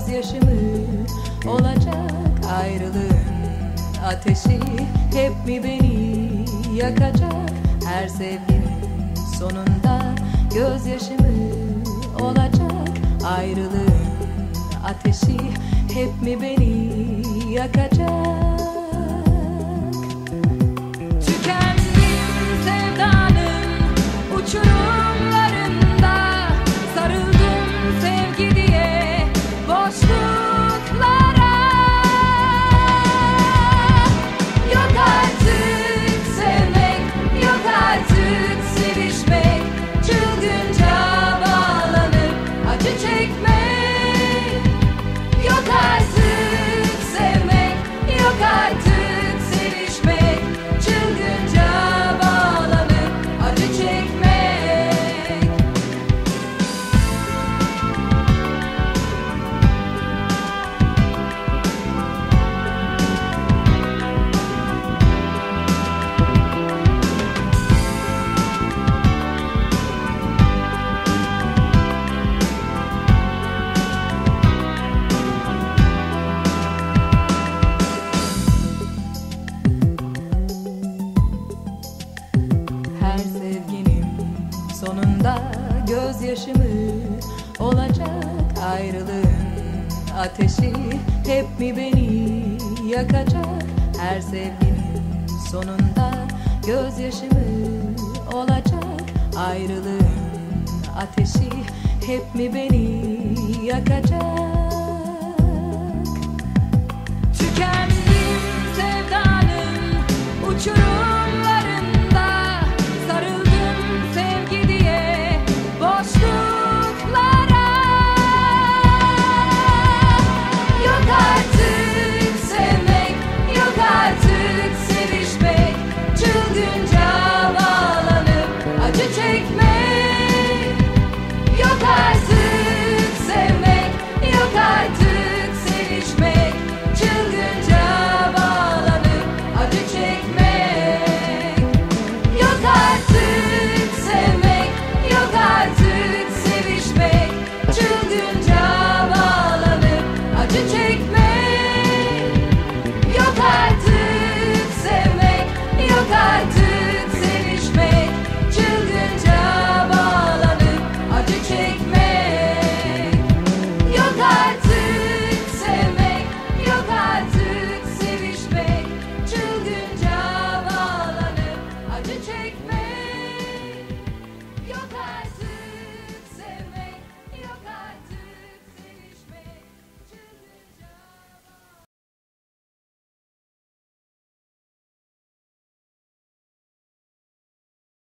gözyaşımı olacak ayrılığın ateşi hep mi beni yakacak? Her sevginin sonunda gözyaşımı olacak ayrılığın ateşi hep mi beni yakacak? Tükendim sevdanın uçurumlarında, sarıldım sevgi diye boşluklara. Yok artık sevmek, yok artık sevişmek, çılgınca bağlanıp acı çekmek. Yok artık sevmek, yok artık sevişmek, çılgınca bağlanıp acı çekmek. Her sevginin sonunda gözyaşımı olacak ayrılığın ateşi hep mi beni yakacak? Her sevginin sonunda gözyaşımı olacak ayrılığın ateşi hep mi beni yakacak?